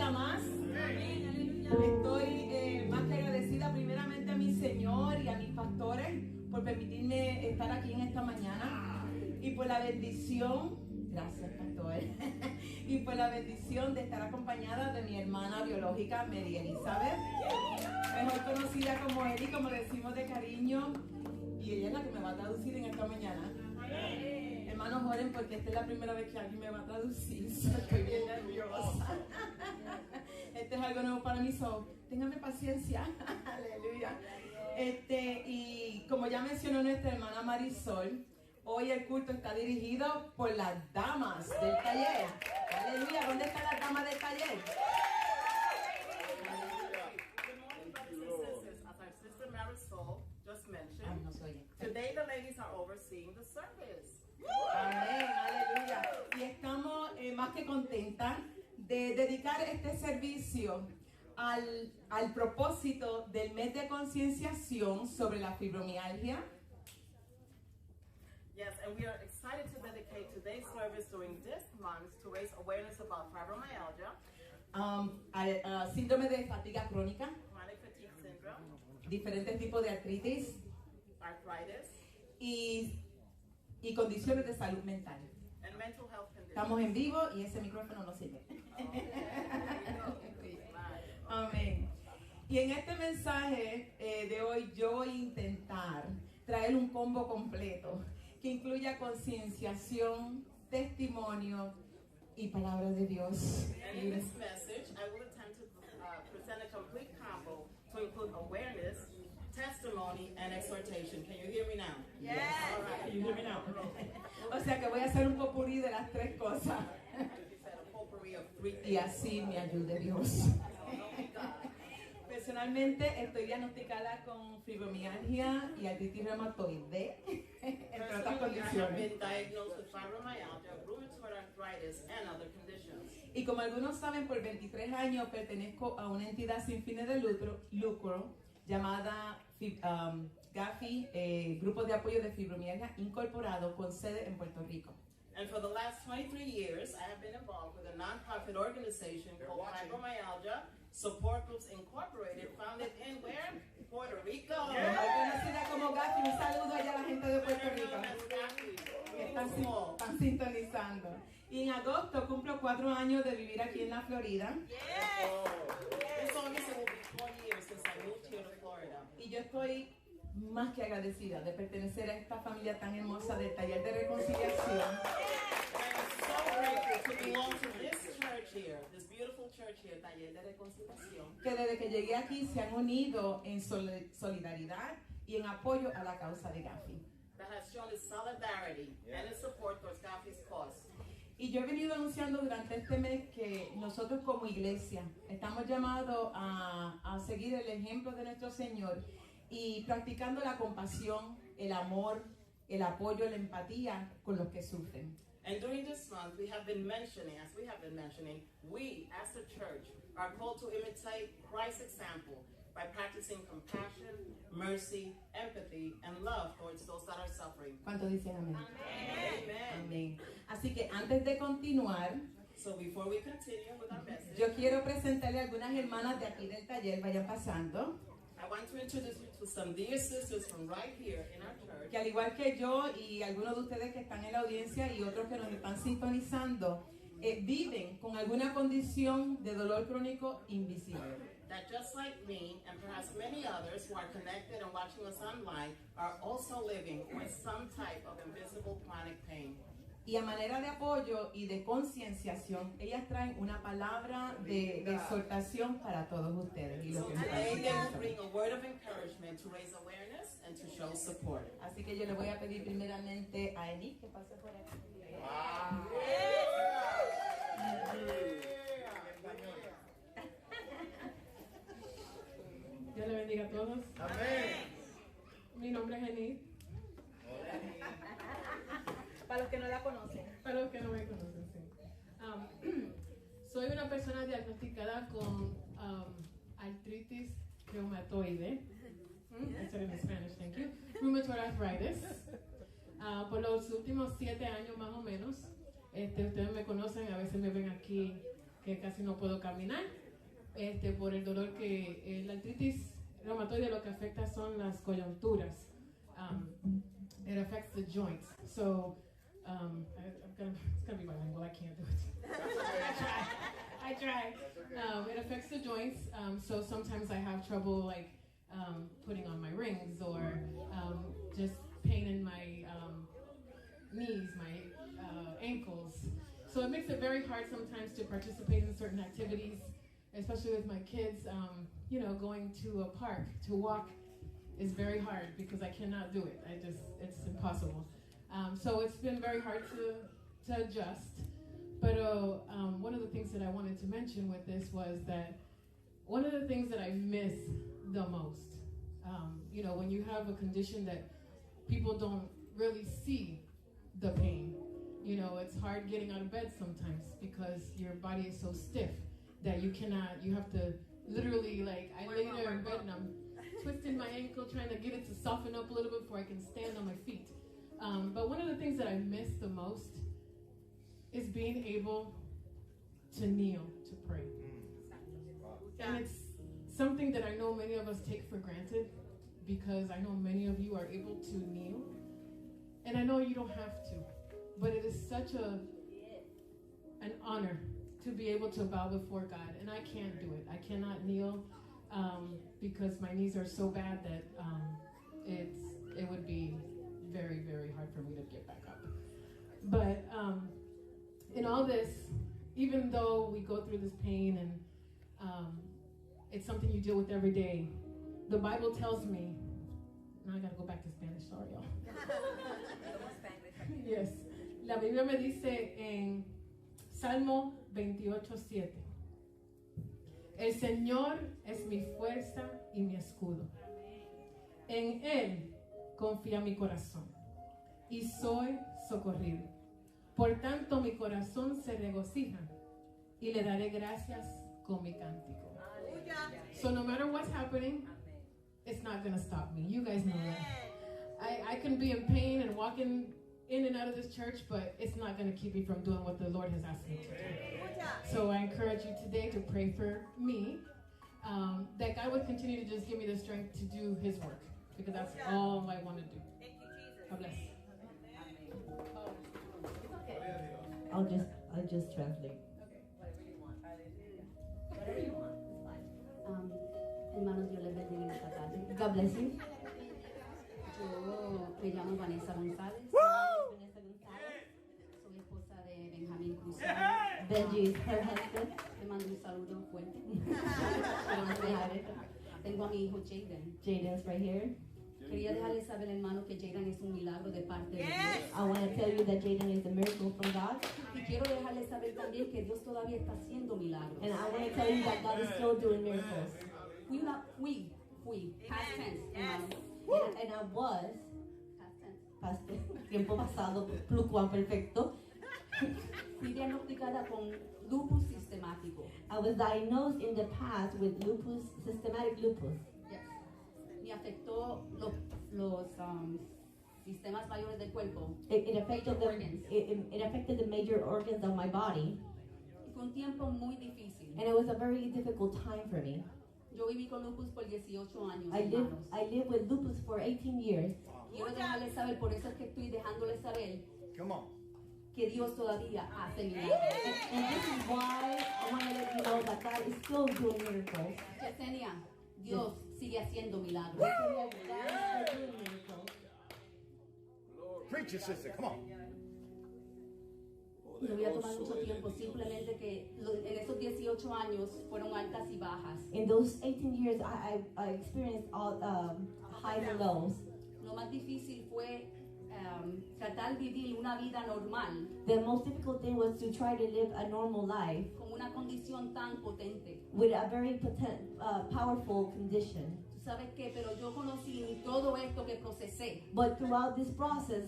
día más. Estoy más que agradecida primeramente a mi Señor y a mis pastores por permitirme estar aquí en esta mañana y por la bendición, gracias pastores, y por la bendición de estar acompañada de mi hermana biológica, María Elizabeth, mejor conocida como Eli, como decimos de cariño, y ella es la que me va a traducir en esta mañana. Hermanos, oren porque esta es la primera vez que alguien me va a traducir. Estoy bien nerviosa. Este es algo nuevo para mí, ténganme paciencia. Aleluya. Y como ya mencionó nuestra hermana Marisol, hoy el culto está dirigido por las damas del taller. Aleluya. ¿Dónde están las damas del taller? As our sister Marisol just mentioned, today the ladies are overseeing the service. Amén, aleluya. Y estamos más que contentas de dedicar este servicio al propósito del mes de concienciación sobre la fibromialgia. Yes, and we are excited to dedicate today's service during this month to raise awareness about fibromyalgia, Síndrome de fatiga crónica, chronic fatigue syndrome, diferentes tipos de artritis arthritis, y condiciones de salud mental. and mental health conditions. Estamos en vivo y ese micrófono no sirve. Amén. Y en este mensaje de hoy yo voy a intentar traer un combo completo que incluya concienciación, testimonio y palabra de Dios. And in this message, I will attempt to present a complete combo to include awareness, testimony, and exhortation. Can you hear me now? Yes. All right. Can you hear me now? O sea que voy a hacer un popurrí de las tres cosas. Y así me ayude Dios. Personalmente estoy diagnosticada con fibromialgia y artritis reumatoide, entre otras condiciones. Y como algunos saben, por 23 años pertenezco a una entidad sin fines de lucro llamada GAFI, Grupo de Apoyo de Fibromialgia Incorporado, con sede en Puerto Rico. And for the last 23 years, I have been involved with a non-profit organization called Fibromyalgia Support Groups Incorporated, founded in where? Puerto Rico. Conocida como GAFI, un saludo allá a la gente de Puerto Rico que están sintonizando. Y en agosto cumplo 4 años de vivir aquí en la Florida. This August it will be 4 years since I moved here to Florida. Y yo estoy más que agradecida de pertenecer a esta familia tan hermosa del Taller de Reconciliación. Que desde que llegué aquí se han unido en solidaridad y en apoyo a la causa de GAFI. Y yo he venido anunciando durante este mes que nosotros como iglesia estamos llamados a seguir el ejemplo de nuestro Señor y practicando la compasión, el amor, el apoyo, la empatía con los que sufren. And during this month, we have been mentioning, we as the church are called to imitate Christ's example by practicing compassion, mercy, empathy, and love towards those that are suffering. ¿Cuántos dicen amén? Amen. Amén. Así que antes de continuar, So before we continue with our message, yo quiero presentarle a algunas hermanas de aquí del taller, vayan pasando. I want to introduce you to some dear sisters from right here in our church. Que al igual que yo y algunos de ustedes que están en la audiencia y otros que nos están sintonizando, viven con alguna condición de dolor crónico invisible. That just like me and perhaps many others who are connected and watching us online are also living with some type of invisible chronic pain. Y a manera de apoyo y de concienciación, ellas traen una palabra de exhortación para todos ustedes. Y los que Así que yo le voy a pedir primeramente a Eni que pase por aquí. Dios le bendiga a todos. Amén. Mi nombre es Eni. Para los que no la conocen. Para los que no me conocen, sí. Soy una persona diagnosticada con artritis reumatoide. I said it in Spanish, thank you. Rheumatoid arthritis. Por los últimos 7 años más o menos. Ustedes me conocen, a veces me ven aquí que casi no puedo caminar, por el dolor que la artritis reumatoide lo que afecta son las coyunturas. It affects the joints. So it's gonna be bilingual. I can't do it. I try. It affects the joints. So sometimes I have trouble like putting on my rings or just pain in my knees, my ankles. So it makes it very hard sometimes to participate in certain activities, especially with my kids. You know, going to a park to walk is very hard because I cannot do it. It's impossible. So it's been very hard to adjust. But one of the things that I wanted to mention with this was that one of the things that I miss the most, you know, when you have a condition that people don't really see the pain, you know, it's hard getting out of bed sometimes because your body is so stiff that you have to literally, like, I lay there in bed and I'm twisting my ankle, trying to get it to soften up a little bit before I can stand on my feet. But one of the things that I miss the most is being able to kneel to pray. And it's something that I know many of us take for granted because I know many of you are able to kneel. And I know you don't have to, but it is such an honor to be able to bow before God. And I can't do it. I cannot kneel because my knees are so bad that it would be very, very hard for me to get back up. But in all this, even though we go through this pain and it's something you deal with every day, the Bible tells me, now I gotta go back to Spanish, sorry y'all. Yes, la Biblia me dice en Salmo 28:7, el Señor es mi fuerza y mi escudo. En Él confía mi corazón y soy socorrido. Por tanto, mi corazón se regocija y le daré gracias con mi cántico. So no matter what's happening, it's not going to stop me. You guys know that. I can be in pain and walking in and out of this church, but it's not going to keep me from doing what the Lord has asked me to do. So I encourage you today to pray for me, that God would continue to just give me the strength to do His work, because that's all I want to do. God bless. I'll just translate. Okay, whatever you want. Whatever you want, it's fine. Hermanos, Dios les bendiga en esta tarde. God bless you. Yo me llamo Vanessa González. Vanessa González. Soy esposa de Benjamín Cruz. Benji is her husband. Le mando un saludo fuerte. Pero no deja ver. Tengo a mi hijo Jaden. Jaden's right here. Quería dejarles saber, hermano, que Jaden es un milagro de parte de Dios. I want to tell you that Jaden is a miracle from God. Y quiero dejarles saber también que Dios todavía está haciendo milagros. And I want to tell you that God is still doing miracles. Fui, past tense, hermano. And I was, Past tense. tiempo pasado, perfecto. Fui diagnosticada con lupus sistemático. I was diagnosed in the past with lupus, systematic lupus. Yes. Me afectó los sistemas mayores del cuerpo. It affected the major organs of my body. Y fue un tiempo muy difícil. And it was a very difficult time for me. Yo viví con lupus por 18 años, I hermanos. lived with lupus for 18 years. Quiero dejarles saber, por eso es que estoy dejándoles saber que Dios todavía hace milagros. And this is why I want to let you know that God is still doing miracles. Yesenia, Dios sigue haciendo milagros. God is still doing miracles. Preach it, sister. Come on. No voy a tomar mucho tiempo, simplemente que en esos 18 años fueron altas y bajas. In those 18 years, I experienced all highs and lows. Lo más difícil fue tratar de vivir una vida normal The most difficult thing was to try to live a normal life con una condición tan potente. with a very powerful condition. ¿Tú sabes qué? Pero yo conocí todo esto que procesé. But throughout this process,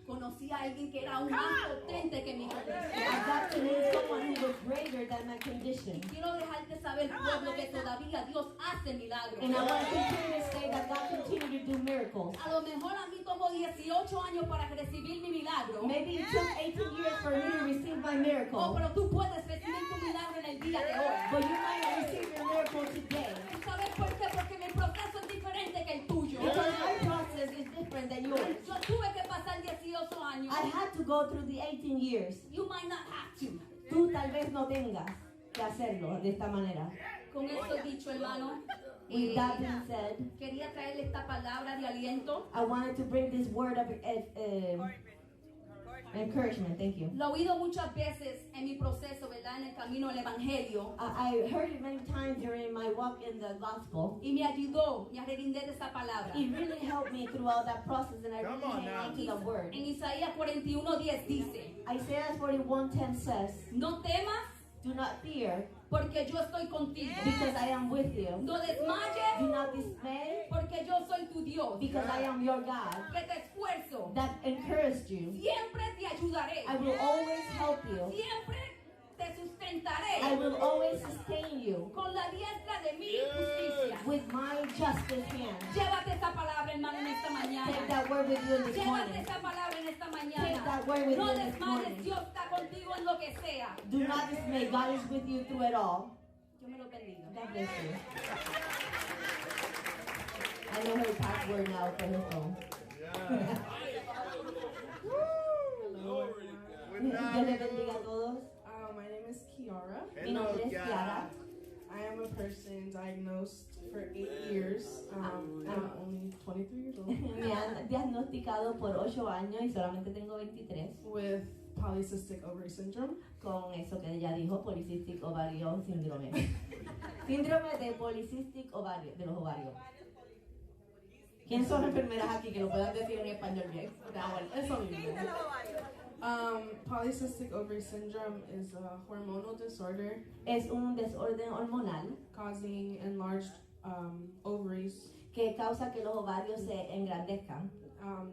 Conocí a alguien que era aún más potente que mi I condición. got to know someone who was greater than my condition. Quiero dejarte saber, pueblo, que todavía Dios hace milagros. And I want to continue to say that God continue to do miracles. A lo mejor a mí tomó 18 años para recibir mi milagro. Maybe it took 18 years for me to receive my Oh, miracle. pero tú puedes recibir tu milagro día de hoy. But you might receive your miracle today. ¿Sabes por qué? Porque mi proceso es diferente que el tuyo. Because my process is different than yours. Yo tuve que pasar 18 años. I had to go through the 18 years. You might not have to. Tú tal vez no tengas que hacerlo de esta manera. Con eso dicho, hermano, With that being said, quería traerle esta palabra de aliento. I wanted to bring this word of encouragement. Thank you. Lo he oído muchas veces en mi proceso, ¿verdad? En el camino al evangelio. I heard it many times during my walk in the gospel. Y me ayudó, me arreglé de esa palabra. It really helped me throughout that process, and I really hang on to the word. En Isaías 41:10 dice, Isaiah 41:10 says, no temas "Do not fear, porque yo estoy contigo. because I am with you. No desmayes Do not dismay, porque yo soy tu Dios. because I am your God Que te esfuerzo. that encouraged you. Siempre te ayudaré. I will always help you. Siempre te I sustentaré will always sustain you con la diestra de mi justicia. with my justice hand." Llévate esta palabra, hermano, en esta Take mañana. that word with you in this Llévate morning. esta palabra en esta Take mañana. that word with No you in this desmayes, morning. Dios está contigo en lo que sea. Do not dismay. God is with you through it all. Dios me lo bendiga. God bless you. I know her password now for her phone. Dios les bendiga a todos. My name is Kiara. Mi nombre es Kiara. I am a person diagnosed for 8 years. I'm only 23 years old Me han diagnosticado por 8 años y solamente tengo 23 with polycystic ovary syndrome. con eso que ella dijo, polycystic ovario síndrome. Síndrome de polycystic ovario, de los ovarios. ¿Quién son enfermeras aquí que lo puedan decir en español bien? Eso mismo. Polycystic ovary syndrome is a hormonal disorder Es un desorden hormonal causing enlarged ovaries que causa que los ovarios se engrandezcan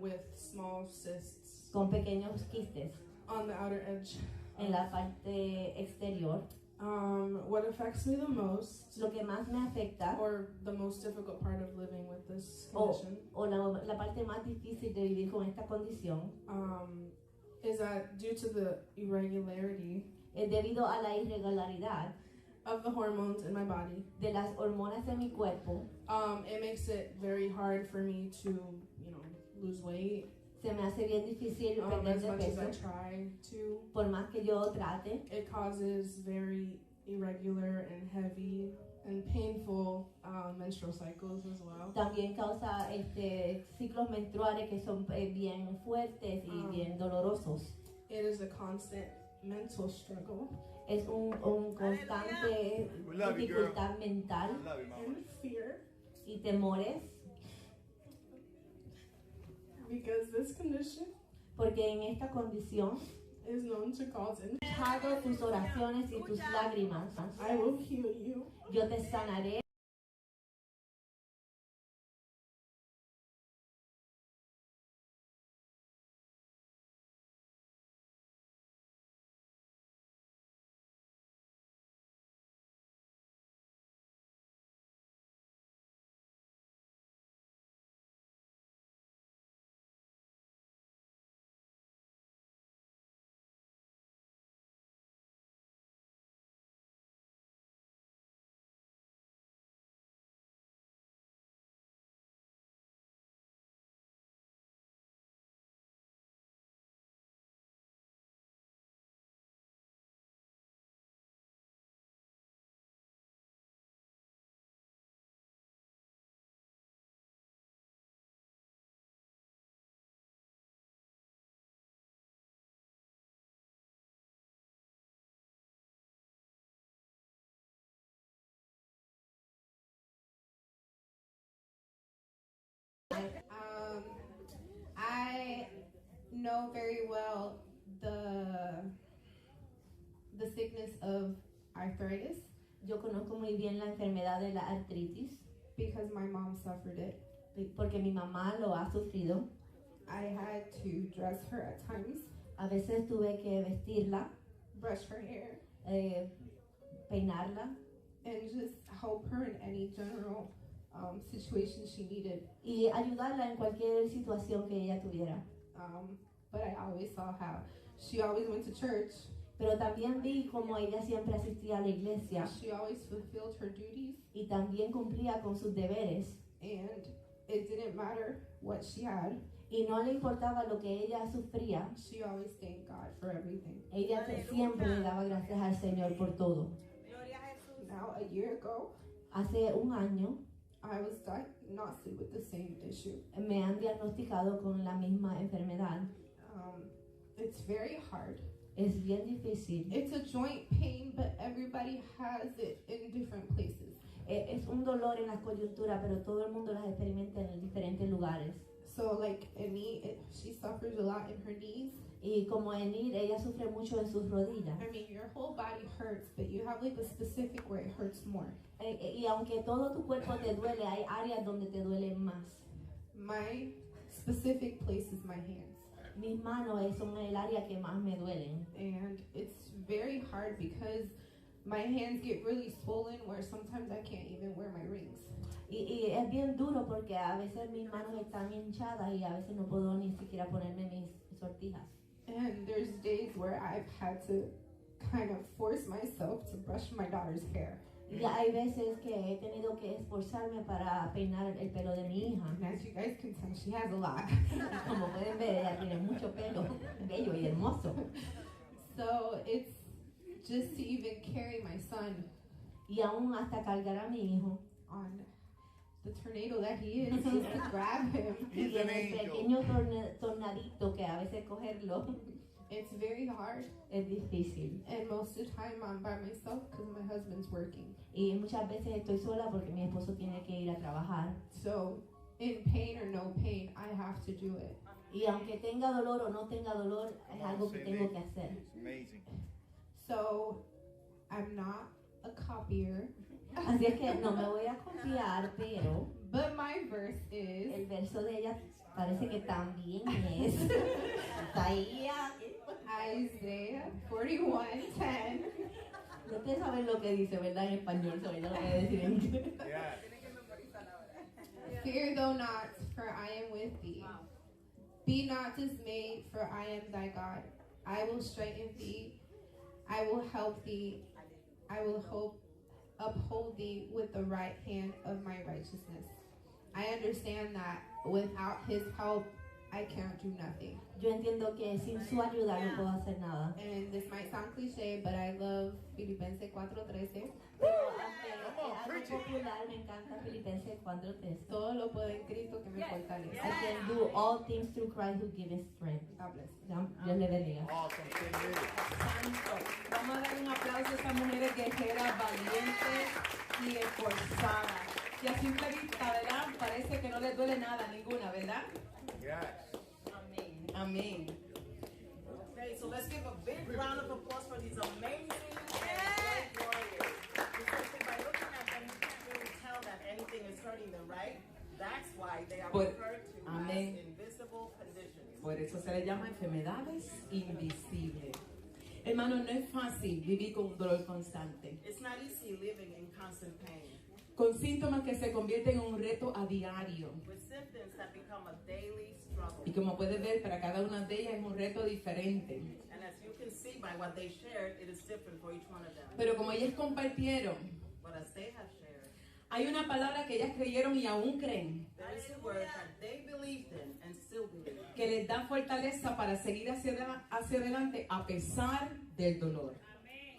with small cysts con pequeños quistes on the outer edge. en la parte exterior. What affects me the most, Lo que más me afecta, or the most difficult part of living with this condition, o la parte más difícil de vivir con esta condición, is that due to the irregularity es debido a la irregularidad of the hormones in my body, de las hormonas de mi cuerpo, it makes it very hard for me to, lose weight. se me hace bien difícil perder As de much as I peso. try to. Por más que yo trate, It causes very irregular and heavy and painful menstrual cycles as well. también causa ciclos menstruales que son bien fuertes y bien dolorosos. It is a constant mental struggle Es un constante We love you, girl. dificultad mental Love you, mama. and fear, y temores, because this condition porque en esta condición is known to cause hago tus oraciones y tus lágrimas. I will heal you. Yo te sanaré. I know very well the sickness of arthritis Yo conozco muy bien la enfermedad de la artritis because my mom suffered it. porque mi mamá lo ha sufrido. I had to dress her at times, A veces tuve que vestirla, brush her hair, peinarla and just help her in any general situation she needed. y ayudarla en cualquier situación que ella tuviera. But I always saw how she always went to church Pero también vi como ella siempre asistía a la iglesia She always fulfilled her duties, y también cumplía con sus deberes. and it didn't matter what she had. Y no le importaba lo que ella sufría. She always thanked God for everything. Ella siempre le daba gracias al Señor por todo. Now, a year ago, Hace un año I was diagnosed with the same issue. me han diagnosticado con la misma enfermedad. It's very hard. Es bien difícil. It's a joint pain, but everybody has it in different places. Es un dolor en la coyuntura, pero todo el mundo las experimenta en diferentes lugares. So, like, she suffers a lot in her knees. Y como Enid, ella sufre mucho en sus rodillas. I mean, your whole body hurts, but you have like a specific where it hurts more. Y aunque todo tu cuerpo te duele, hay áreas donde te duelen más. My specific place is my hands. Mis manos son el área que más me duelen. And it's very hard because my hands get really swollen where sometimes I can't even wear my rings. Y es bien duro porque a veces mis manos están hinchadas y a veces no puedo ni siquiera ponerme mis sortijas. And there's days where I've had to kind of force myself to brush my daughter's hair. Y hay veces que he tenido que esforzarme para peinar el pelo de mi hija. And as you guys can tell, she has a lot. Y como pueden ver, ella tiene mucho pelo, bello y hermoso. So it's just to even carry my son Y aún hasta cargar a mi hijo. on the tornado that he is, just to grab him. Y en el pequeño tornadito que a veces cogerlo It's very hard. es difícil. And most of the time I'm by myself because my husband's working. Y muchas veces estoy sola porque mi esposo tiene que ir a trabajar. So in pain or no pain, I have to do it. Y aunque tenga dolor o no tenga dolor, es algo que tengo que hacer. It's amazing. So I'm not a copier, Así es que no me voy a copiar, pero but my verse is el verso de ella parece que también es. Está ahí. Isaiah 41:10. No ustedes saben lo que dice, ¿verdad? En español, so yo lo voy a decir en inglés. Yeah. Fear thou not, for I am with thee. Be not dismayed, for I am thy God. I will strengthen thee. I will help thee. I will uphold thee with the right hand of my righteousness. I understand that without his help, I can't do nothing. Yo entiendo que sin su ayuda no puedo hacer nada. And this might sound cliche, but I love Filipenses 4:13. Pero aunque es algo popular, me encanta Filipenses 4:13. Todo lo puedo en Cristo que me fortalece. I can do all things through Christ who gives strength. God bless. Dios le bendiga. Awesome. Cindy. Santo. Vamos a dar un aplauso a estas mujeres guerreras, valientes y esforzadas. Y a simple vista, ¿verdad? Parece que no les duele nada, ninguna, ¿verdad? Yes. Amén. Amén. Okay, so let's give a big round of applause for these amazing and great warriors. Because by looking at them, you can't really tell that anything is hurting them, right? That's why they are referred to Amén. as invisible conditions. Por eso se le llama enfermedades invisibles. Hermano, no es fácil vivir con un dolor constante, It's not easy living in constant pain, con síntomas que se convierten en un reto a diario. with symptoms that become a daily struggle. Y como puedes ver, para cada una de ellas es un reto diferente. And as you can see by what they shared, it is different for each one of them. Pero como ellas compartieron, But as they have shared, hay una palabra que ellas creyeron y aún creen, there is a word that they believed in and still believe. que les da fortaleza para seguir hacia adelante a pesar del dolor.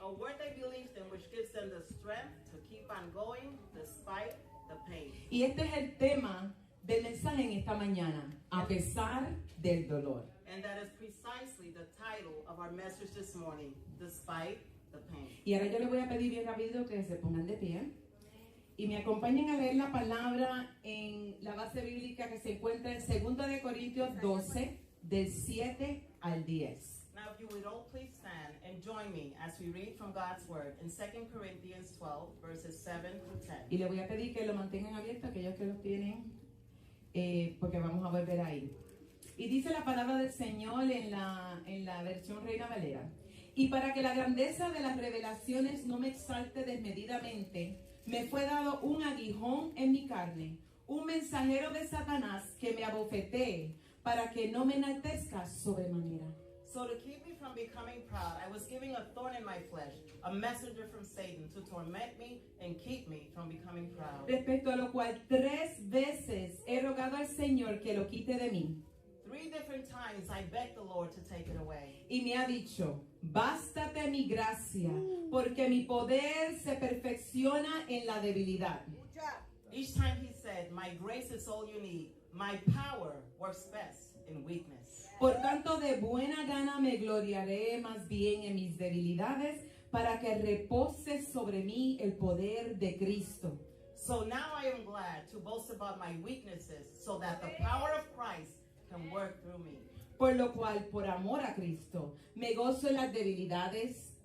A word they believed in which gives them the strength to keep on going despite the pain. Y este es el tema del mensaje en esta mañana, a pesar del dolor. And that is precisely the title of our message this morning, despite the pain. Y ahora yo les voy a pedir bien rápido que se pongan de pie y me acompañen a leer la palabra en la base bíblica que se encuentra en 2 de Corintios 12, del 7 al 10. Now, if you would all please stand and join me as we read from God's Word in 2 Corinthians 12, verses 7 through 10. Y les voy a pedir que lo mantengan abierto, aquellos que los tienen, porque vamos a volver ahí. Y dice la palabra del Señor en la versión Reina Valera. Y para que la grandeza de las revelaciones no me exalte desmedidamente, me fue dado un aguijón en mi carne, un mensajero de Satanás que me abofetee para que no me enaltezca sobremanera. So to keep me from becoming proud, I was giving a thorn in my flesh, a messenger from Satan to torment me and keep me from becoming proud. Respecto a lo cual 3 veces he rogado al Señor que lo quite de mí. 3 different times I begged the Lord to take it away. Y me ha dicho, bástate mi gracia, porque mi poder se perfecciona en la debilidad. Each time he said, my grace is all you need. My power works best in weakness. Por tanto, de buena gana me gloriaré más bien en mis debilidades, para que repose sobre mí el poder de Cristo. So now I am glad to boast about my weaknesses, so that the power of Christ can work through me. Por lo cual, por amor a Cristo, me gozo en las debilidades,